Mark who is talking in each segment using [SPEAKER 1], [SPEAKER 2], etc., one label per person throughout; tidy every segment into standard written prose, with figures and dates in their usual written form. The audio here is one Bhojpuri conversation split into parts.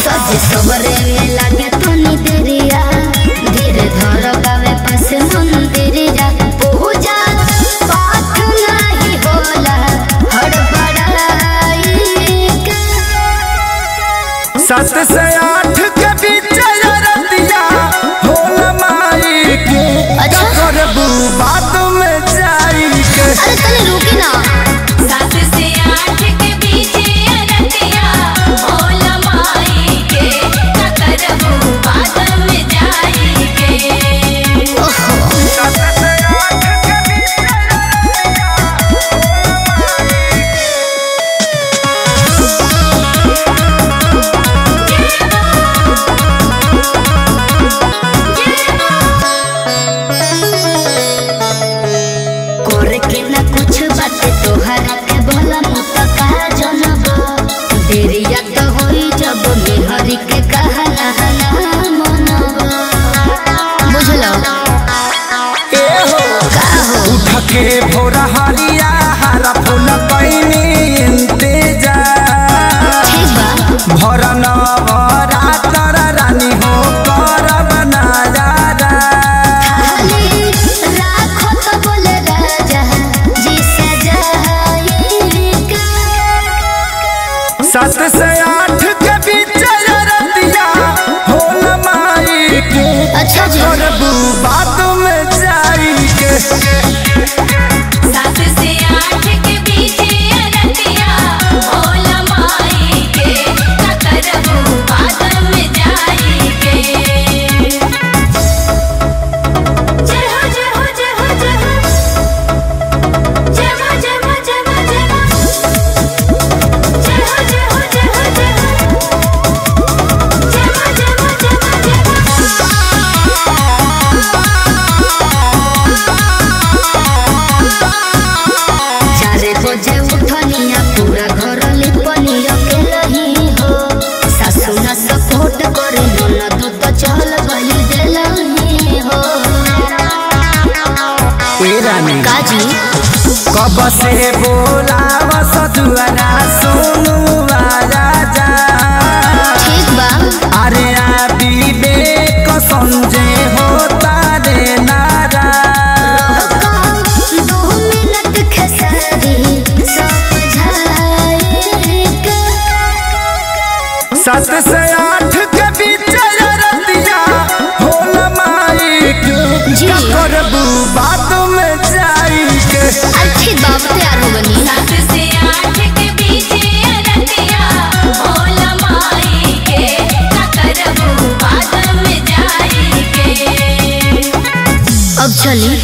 [SPEAKER 1] सजे सबरे में लागे तनी देरिया धीरे धर गावे पास मंदिरिया पूजा पाठ नहीं होला हड़बड़ाई के
[SPEAKER 2] 7 से 8 के बीच रतिया होला माई के अच्छा करबू बात में जाई के
[SPEAKER 1] अरे तनी रुकी ना
[SPEAKER 3] 7 से 8 के बीच रतिया होला माई के करबू बात में जाई के
[SPEAKER 2] 7 से 8 के बीच
[SPEAKER 1] करे के ना कुछ बात तोहरा के भला मुत कहा जनब देरिया तो होई जब मेहरी के कहना ना मनब बुझलो
[SPEAKER 2] ए हो
[SPEAKER 1] का हो
[SPEAKER 2] उठ के भोरा हरिया हरा फूल पैनी इंतजार
[SPEAKER 1] ठीक बा
[SPEAKER 2] भरन रातर रानी हो करब नजारा
[SPEAKER 1] खाली राखो तो बोले राजा जी सजाई के
[SPEAKER 2] 7 से 8 के बीच रतिया होल माई के
[SPEAKER 1] अच्छा जी
[SPEAKER 2] करबू बात में जाई के
[SPEAKER 3] 7 से 8 के बीच रतिया होला माई के करबू बात में जाई के जय हो जय हो जय हो जय हो जय हो जय हो जय हो जय हो जय हो जय
[SPEAKER 1] चारे बजे उठनिया पूरा घर लिपनिया के लही हो सासु ना सपोर्ट करे ननद तो चल गई देलही हो
[SPEAKER 2] ए रानी
[SPEAKER 1] काजी
[SPEAKER 2] कब से बोलाव सजुआना सुनु राजा
[SPEAKER 1] ठीक बा
[SPEAKER 2] अरे आ विवेक संजय होता रे नारा
[SPEAKER 1] 2 मिनट खेसारी समझाई के
[SPEAKER 2] 7 से 8 के बीच रतिया होल माई के
[SPEAKER 1] जी।
[SPEAKER 2] करबू बात में जाई के
[SPEAKER 1] अच्छी बात तैयार हो बनी
[SPEAKER 3] 7 से 8 के बीच रतिया होला माई के करबू बात में जाई के
[SPEAKER 1] अब चली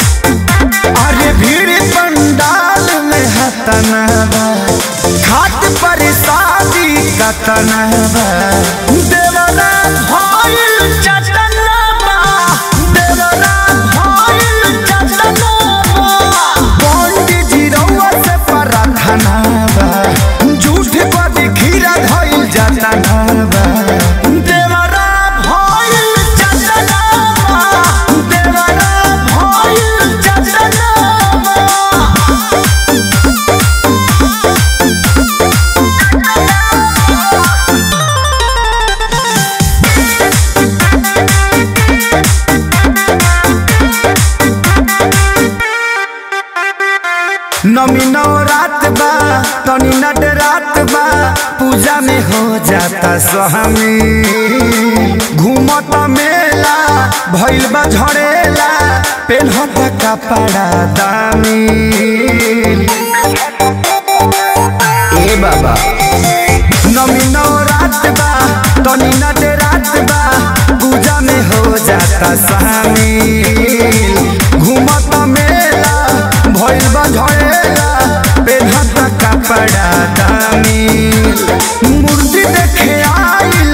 [SPEAKER 2] अरे भीड़ पंडाल में हतनबा घाट पर शादी कतनबा देवरा भइल चटनबा देवरा भइल चटनबा पंडित जी रउआ से प्रार्थनाबा झूठ पर खीरा धइल जतनबा देवरा भइल चटनबा देवरा भइल चटनबा नमी नवरात बा तनी नट रात बा पूजा में हो जाता स्वामी घूमत मेला भइल बा झड़ेला पेन्हत कपड़ा दामी ए बाबा नमी नवरात बा तनी नट रात बा पूजा में हो जाता शामिल घूमत मेला भइल बा झड़ेला पेन्हत कपड़ा दामी मूर्ति देखे आई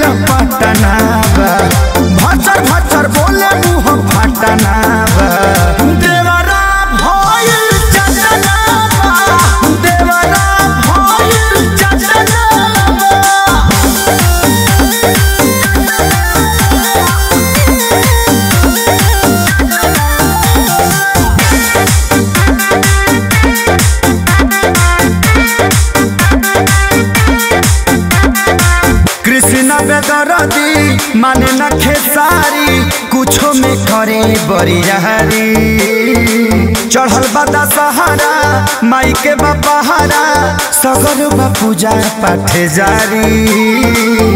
[SPEAKER 2] चटना बा भचर भचर बोले मुँह फटना बा देवरा भइल चटना बा देवरा भइल चटना कृष्ण बेदरदी माने न खेसारी कुछो में करे बरियारी चढ़ल बदा सहारा माई के बपहारा सगर बा पूजा पाठ जारी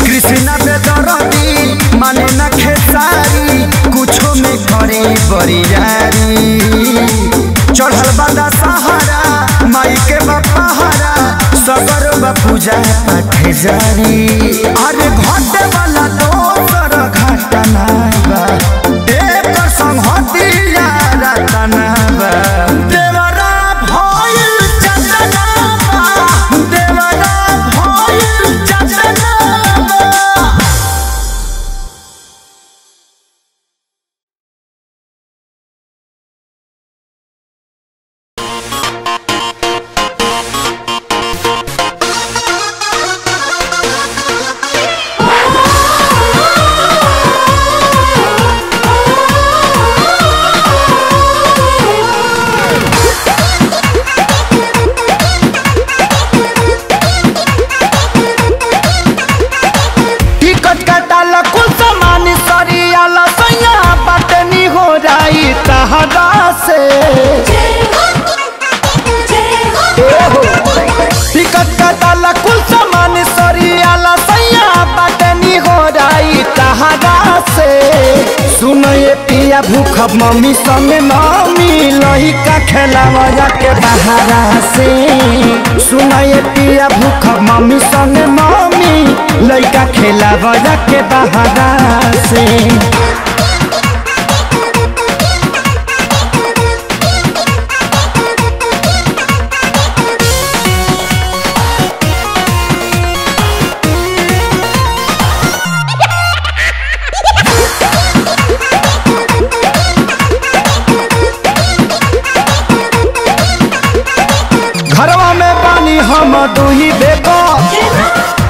[SPEAKER 2] कृष्ण बेदरदी माने न खेसारी कुछो में करे बरियारी चढ़ल बदा सहारा माई के बपहारा सगर बा पूजा पाठ जारी अरे घटे वाला दोसर घटना बा एकर संगतिया रतना बा देवरा भइल चटना बा देवरा भइल चटना बा टिकट कटाला कुल सामान सरियाला सैया बटनी हो रही तहरा से सुन ये पिया भूख मम्मी संग मम्मी लही का खेलावा के बहारा से सुन ये पिया भूख मम्मी संग मम्मी लही का खेलावा के बहारा से हम दुही बेको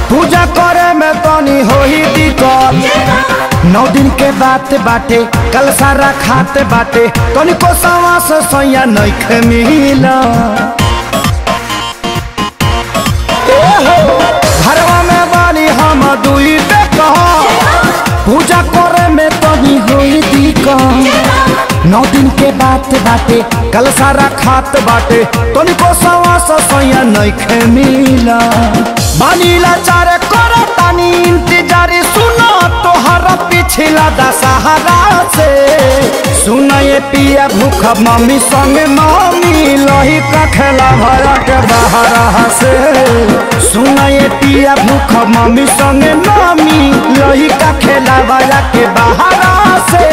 [SPEAKER 2] पूजा करे में तनी होही दिक्कत 9 दिन के बात बाटे कल सारा खाते बाटे तनी को सवास सैया नइखे मिला घरवा में बानी हम दुही बेको पूजा करे में तनी होही दिक्कत 9 दिन के बात बाटे कल सारा खात बाटे तनी को सवास सैया नइखे मिला बानीला चारे कर तानी इंतजार सुनो तोहर पिछला दशहरा से सुन ये पिया भूख मम्मी संग मम्मी लही का खेला भरा के बहारा से सुन ये पिया भूख मम्मी संग मम्मी लही का खेला भरा के बहारा से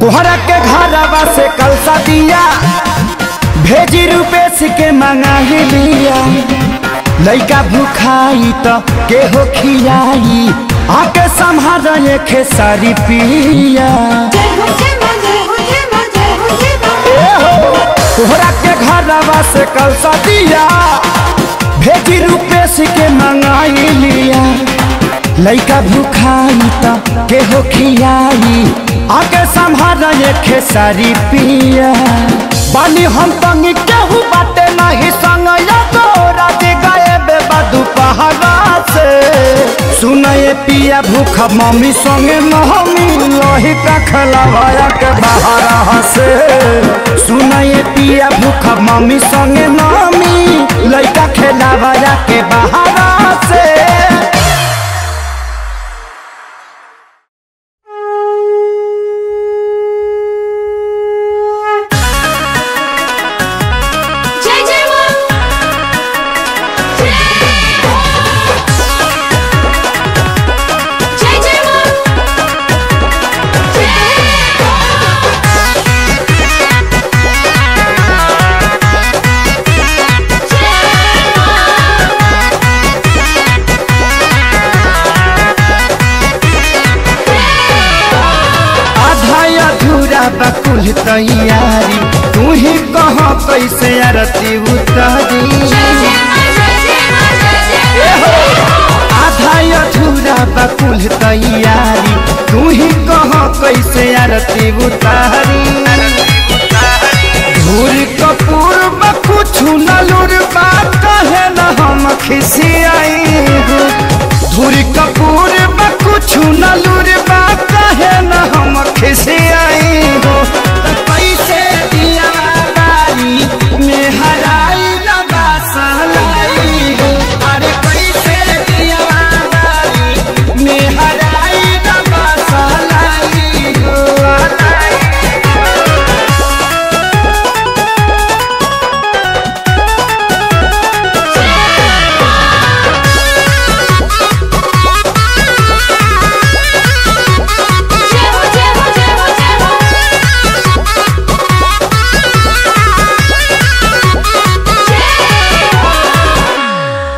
[SPEAKER 2] तोहरा के घरवा से कलसा दिया भेजी रुपेश के मंगा लिया लइका भूखाई तो के हो खियाई आके संभाल खेसारी पिया तोहरा के घरवा से कलसा दिया भेजी रुपेश के मंगाई लिया लइका भूखाई तो के हो खियाई आके संभाल खेसारी पिया बानी हम तंगी केहू बाटे नहीं संग तो राजी गए बेबदू पहाड़ा से सुन ये पिया भूख मम्मी संगे मम्मी लोही का खलवाया के बहारा से सुन ये पिया भूख मम्मी संगे मम्मी लइका खेलावाया के बहारा से अधूरा बकुल तैयारी तू ही कह कैसे आरती उतारी आधा अधूरा बकुल तैयारी तू ही कह कैसे आरती उतारी धूर कपूर कुछ नलूर बात कहे न हम खिसियाई धूर कपूर कुछ नलूर बात कहे न हम खिसियाई हो पैसे दिया बारी में हराई लगा सहलाई हो अरे पैसे दिया बारी में हराई लगा सहलाई हो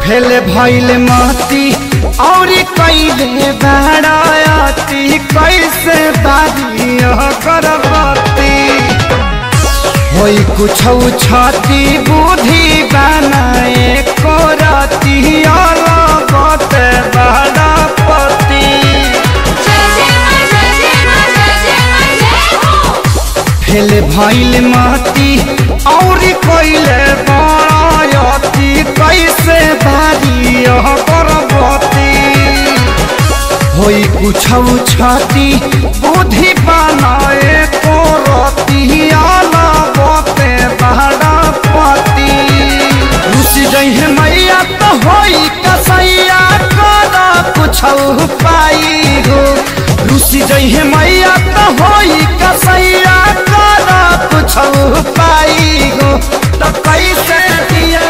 [SPEAKER 2] फेल भइल महती और कैले बाराती कैसे बारी करबती होई कुछ छाती बुद्धि बनाए को राती अलगत बारापति फेल भइल महती और कैले बाराती कैसे बारी करबती होई कुछ छाती बुद्धि बनाए को रती अलगते बारापति रुसी जइहे मैया तो होई कसैया कर कुछ पाई हो रुसी जइहे मैया तो होई कसैया कर कुछ पाई हो तो कैसे दिया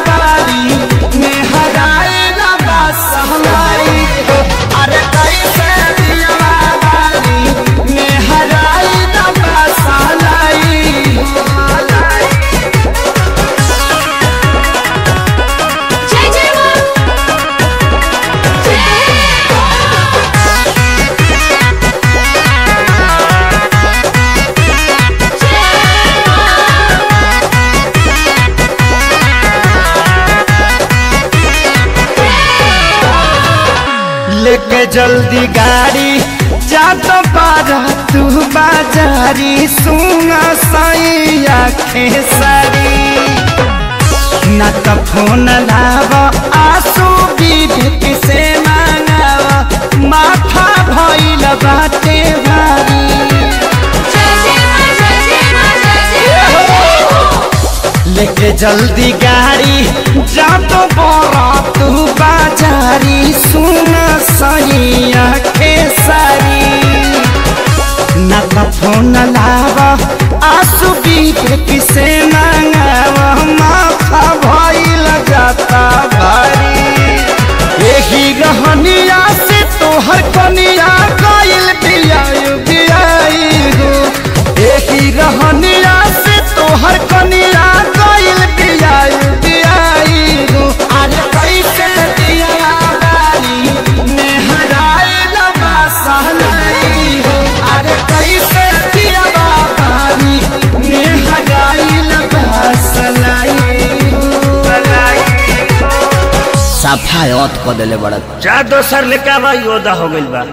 [SPEAKER 2] बारी में हराए लगा सहलाई हो अरे कैसे दिया बारी में हराए लगा सहलाई हो
[SPEAKER 3] जय जय
[SPEAKER 2] लेके जल्दी गाड़ी जा तो बारा तू बाजारी सुना साई आँखें सारी न तो फोन लावा आंसू विवेक से मांगावा माथा भइल बाटे भारी लेके जल्दी गाड़ी जा तो बड़ा तू बाजारी सुना सही आँखें सारी न तो फोन लावा आंसू विवेक से मांगावा माथा भइल जाता भारी यही रहनिया से तोहर कनिया गइल बियाई बियाई हो यही रहनिया से तोहर कनिया गइल बियाई बियाई हो अरे कैसे दिया बारी में हराए लगा सहलाई हो अरे कैसे दिया बारी में हराए लगा सहलाई हो
[SPEAKER 4] सफायत को देले बड़ा
[SPEAKER 5] जा दोसर लेके भाई ओदा हो गइल बा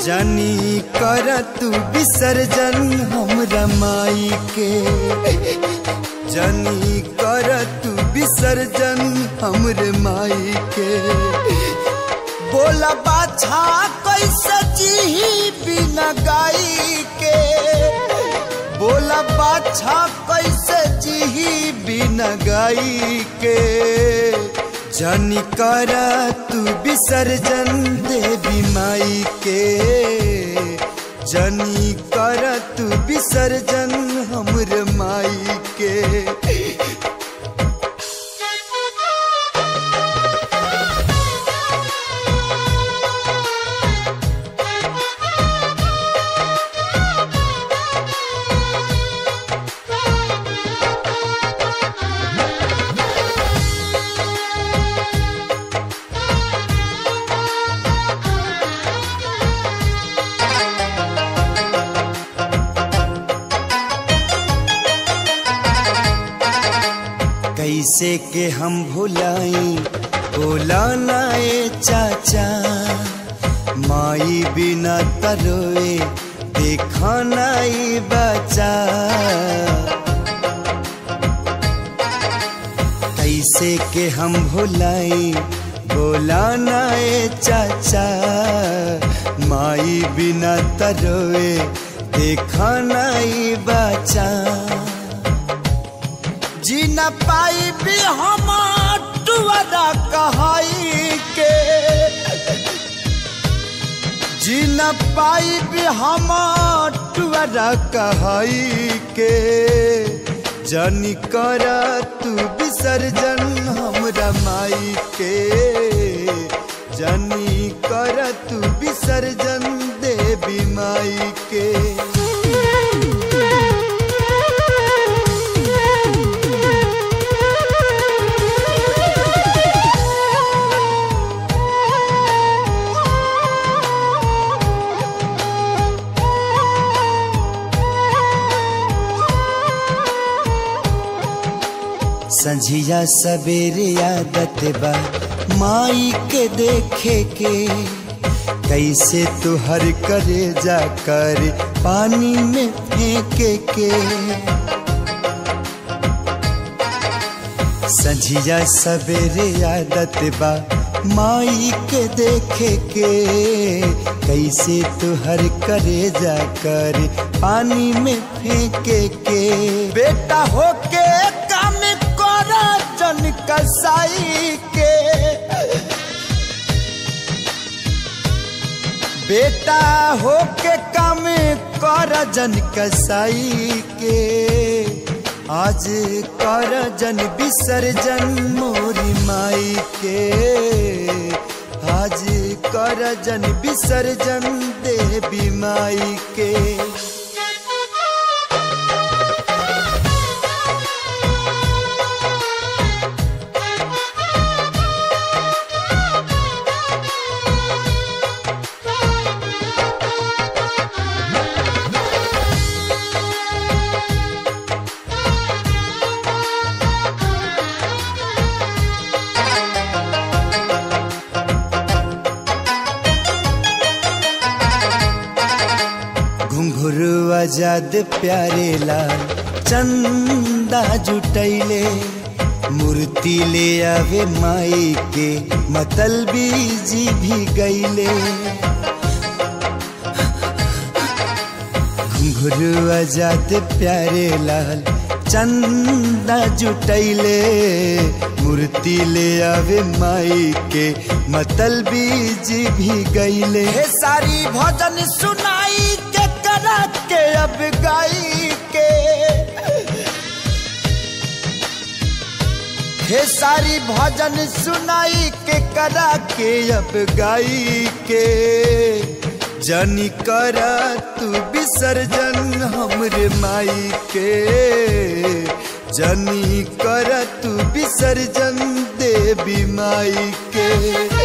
[SPEAKER 2] जानी कर तू विसर्जन हमरा माई के जानी कर तू विसर्जन हमरे माई के बोला बाछा कैसे जी बिना गाई के, बोला बाछा कैसे जी बिना गाई के। जानी कर तू विसर्जन देवी माई के, जानी कर तू विसर्जन हमर माई के। कैसे के हम भुलाई बोला नाए चाचा, माई बिना तरोए देखा नाई बचा। कैसे के हम भुलाई बोला नाए चाचा, माई बिना तरोए देखा नाई बचा। जी न पाई भी हम टुअरा कहाई के, जी न पाई भी हम टुअरा कहाई के। जानी कर तू विसर्जन हमरा माई के, जानी कर तू विसर्जन देवी माई के। संझिया सवेरे आदत बा माई के देखे के, कैसे तुहर करे जाकर पानी में फेंके के। संझिया सवेरे आदत बा माई के देखे के, कैसे तुहर करे जाकर पानी में फेंके के। बेटा होके जन कसाई के, बेटा होके काम कर जन कसाई के। आज कर जन विसर्जन मोरी माई के, आज कर जन विसर्जन देवी माई के। घुंघरू आजाद प्यारे लाल चंदा जुटैले, मूर्ति ले आवे माई के मतलबी जी भी गईले। घुंघरू आजाद प्यारे लाल चंदा जुटैले, मूर्ति ले आवे माई के मतलबी जी भी गईले। सारी भजन सुनाई के करा के अब गाई के, हे सारी भजन सुनाई के करा के अब गाई के। जानी करा तू विसर्जन हमरे माई के, जानी करा तू विसर्जन देवी माई के।